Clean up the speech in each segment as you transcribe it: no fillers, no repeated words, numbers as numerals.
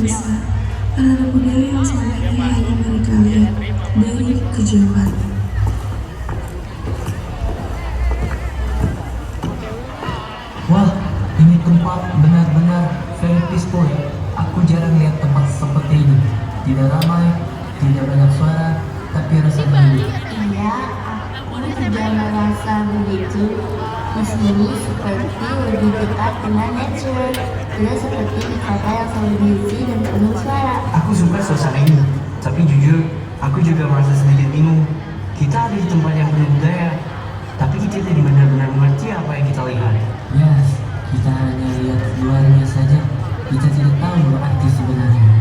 biasa, ada budaya yang sebenarnya hanya mereka lihat dari kejauhan. Wah, ini tempat benar-benar very peaceful ya. Aku jarang lihat tempat seperti ini. Tidak ramai, tidak banyak suara, tapi rasanya hidup. Iya, aku juga merasa begitu. Di sini seperti lebih dekat dengan nature, tidak seperti di kota yang selalu busy dan penuh suara. Aku suka suasana ini, tapi jujur, aku juga merasa sedikit bingung. Kita ada di tempat yang penuh budaya, tapi kita tidak benar-benar mengerti apa yang kita lihat. Yes, kita hanya lihat luarnya saja. Kita tidak tahu arti sebenarnya.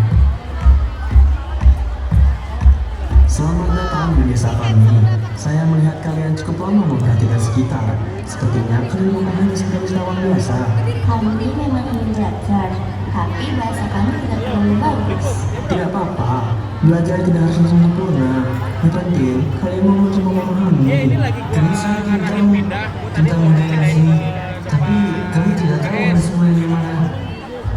Selamat datang di desa kami. Saya melihat kalian cukup lama memperhatikan sekitar. Sepertinya kalian memahami sebagai wisatawan biasa. Kami memang ingin belajar, tapi bahasa kami tidak terlalu bagus. Tidak apa-apa, belajar tidak harus langsung sempurna. Yang penting, kalian mau mencoba memahami. Kami sangat ingin tahu tentang budaya sini, tapi kami tidak tahu harus mulai dari mana.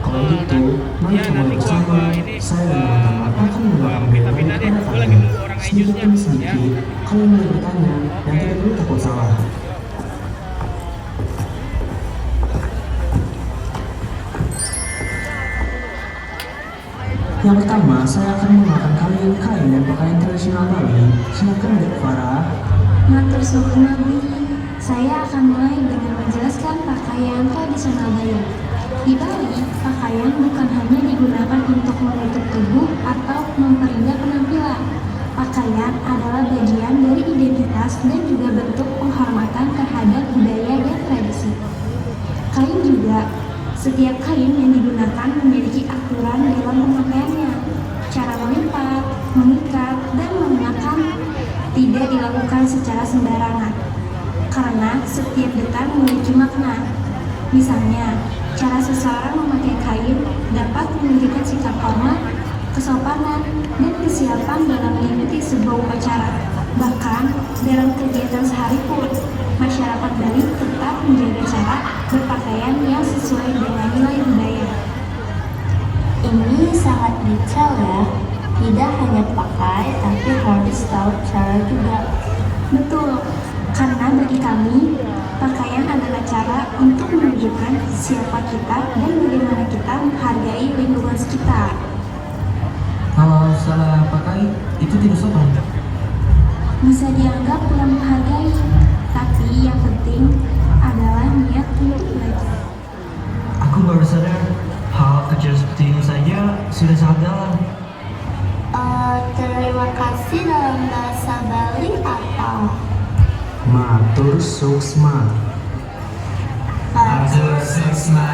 Kalau gitu, mari coba bersama. Saya dan teman-teman akan membawakan budaya kepada kalian. Sedikit demi sedikit, kalian boleh bertanya dan tidak perlu takut salah. Yang pertama, saya akan mengenalkan kalian kain dan pakaian tradisional Bali. Silakan Dek Farah. Matur suwun Nabi, saya akan mulai dengan menjelaskan pakaian tradisional Bali. Di Bali, pakaian bukan hanya digunakan untuk menutup tubuh atau memperindah penampilan. Pakaian adalah bagian dari identitas dan juga bentuk penghormatan terhadap budaya dan tradisi. Kain juga, setiap kain yang digunakan memiliki aturan dalam pemakaiannya. Cara melipat, mengikat, dan mengenakan tidak dilakukan secara sembarangan, karena setiap detal memiliki makna. Misalnya, cara seseorang memakai kain dapat menunjukkan sikap hormat, kesopanan, dan kesiapan dalam mengikuti sebuah upacara. Bahkan, dalam kegiatan sehari pun, masyarakat Bali tetap menjaga cara berpakaian yang sesuai dengan nilai budaya. Ini sangat detail ya, tidak hanya pakai, tapi harus tahu cara juga. Betul, karena bagi kami, pakaian adalah cara untuk menunjukkan siapa kita dan bagaimana kita menghargai lingkungan sekitar. Kalau salah pakai, itu tidak sopan. Bisa dianggap kurang menghargai, tapi yang penting adalah niat untuk belajar. Aku baru sadar, hal kecil seperti ini saja sudah sangat dalam. Terima kasih dalam bahasa Bali apa? Matur suksma. Atur seksma.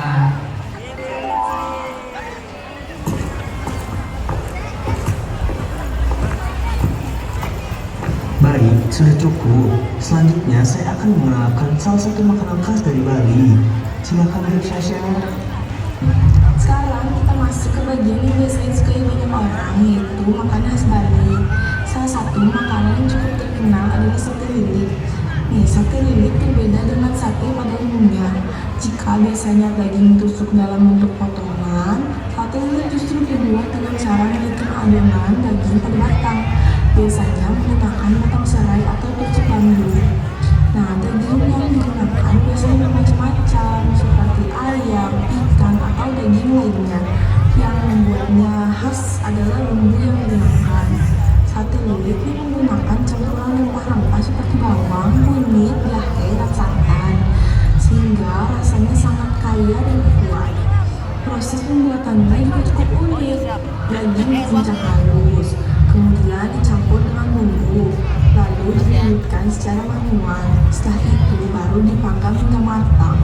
Baik, sudah cukup. Selanjutnya saya akan mengenalkan salah satu makanan khas dari Bali. Silakan Dek Syasha. Sekarang kita masuk ke bagian yang biasanya disukai banyak orang, yaitu makanan khas Bali. Salah satu makanan yang cukup terkenal adalah sate lilit. Sate lilit berbeda dengan sate pada umumnya. Jika biasanya daging ditusuk dalam bentuk potongan, sate lilit justru dibuat dengan cara menghitung adonan daging pada batang. Biasanya menggunakan batang serai atau tusuk bambu. Nah, daging yang digunakan biasanya bermacam-macam, seperti ayam, ikan, atau daging lainnya. Yang membuatnya khas adalah bumbu yang digunakan. Sate lilit ini menggunakan campuran rempah-rempah seperti bawang, kunyit, jahe, dan santan, sehingga rasanya sangat kaya dan kuat. Proses pembuatannya juga cukup unik. Daging dikuncang halus, kemudian dicampur dengan bumbu, lalu dililitkan secara manual. Setelah itu baru dipanggang hingga matang.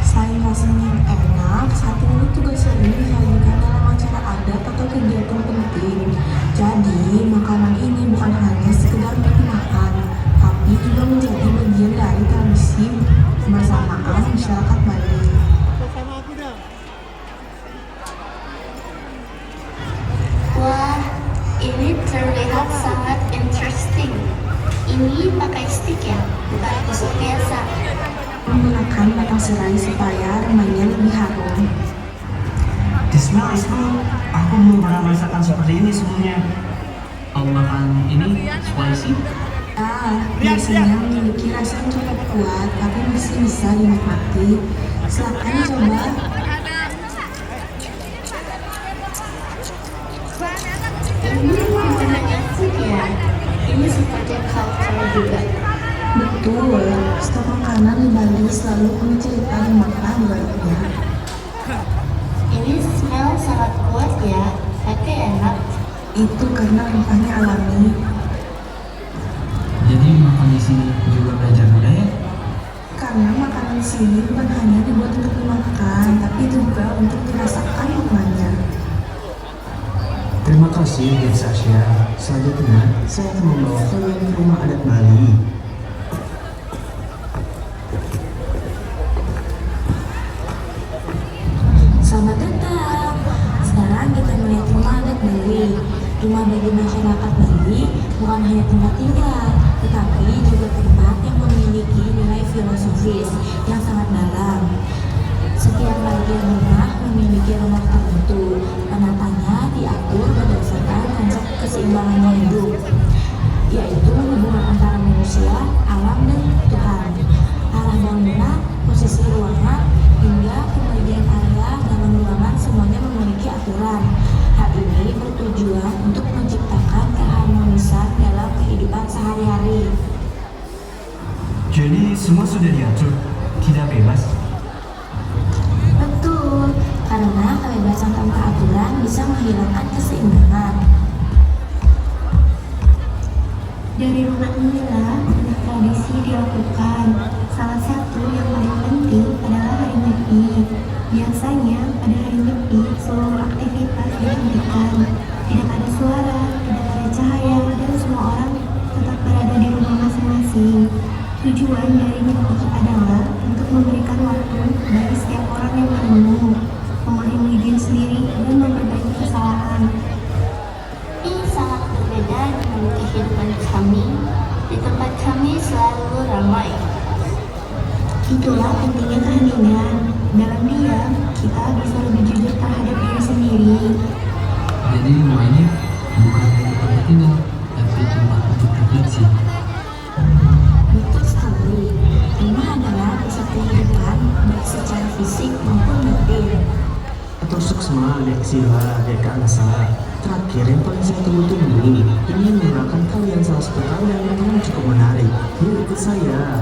Selain rasanya yang enak, sate lilit juga sering disajikan dalam acara adat atau kegiatan penting. Jadi, makanan ini bukan hanya sekedar untuk makan, tapi juga menjadi bagian dari tradisi kebersamaan masyarakat Bali. Wah, ini terlihat sangat interesting. Ini pakai stick ya, bukan tusuk biasa. Menggunakan batang serai supaya remanya lebih harum. The smell is good. Aku belum pernah merasakan seperti ini sebelumnya. Kalau makan ini spicy, Biasanya memiliki rasa yang cukup kuat, tapi masih bisa dinikmati. Silakan coba. Ini hubungannya food ya. Ini seperti culture juga. Betul, stok makanan di Bali selalu punya cerita dan makna di baliknya. Ini smell sangat kuat ya, tapi enak. Itu karena rempahnya alami. jadi makan di sini juga belajar budaya. Karena makanan di sini bukan hanya dibuat untuk dimakan, tapi juga untuk dirasakan maknanya. Terima kasih, Guys Asia. Selanjutnya, saya akan membawa kalian ke rumah adat Bali. Selamat datang. Sekarang kita melihat rumah adat Bali. Rumah bagi masyarakat Bali bukan hanya tempat tinggal, tetapi juga tempat yang memiliki nilai filosofis yang sangat dalam. Setiap bagian rumah memiliki rumah tertentu. Penatannya diatur berdasarkan konsep keseimbangan hidup, yaitu hubungan antara manusia, alam, dan Tuhan. Arah bangunan, posisi ruangan, hingga pembagian area dalam ruangan semuanya memiliki aturan. Hal ini bertujuan untuk menciptakan keharmonisan dalam kehidupan sehari-hari. Jadi semua sudah diatur, tidak bebas. Betul, karena kebebasan tanpa aturan bisa menghilangkan keseimbangan. Dari rumah inilah banyak tradisi dilakukan. Salah satu yang paling penting adalah hari Nyepi. Biasanya pada hari Nyepi seluruh aktivitas dihentikan. Tidak ada suara, tidak ada cahaya, dan semua orang tetap berada di rumah masing-masing. Tujuan dari Nyepi adalah untuk memberikan waktu bagi setiap orang yang merenung, memahami diri sendiri, dan memperbaiki kesalahan. Ini sangat berbeda dengan kehidupan kami. Di tempat kami selalu ramai. Itulah pentingnya keheningan. Dalam diam, kita bisa lebih jujur terhadap diri sendiri. Jadi rumah ini bukan hanya tempat tinggal, tapi tempat untuk refleksi. Betul sekali, rumah adalah pusat kehidupan baik secara fisik maupun batin. Atau suksma, dek sila, dek anasa. Terakhir yang paling saya tunggu-tunggu, ingin mengenalkan kalian salah satu hal yang cukup menarik. Yuk ikut saya.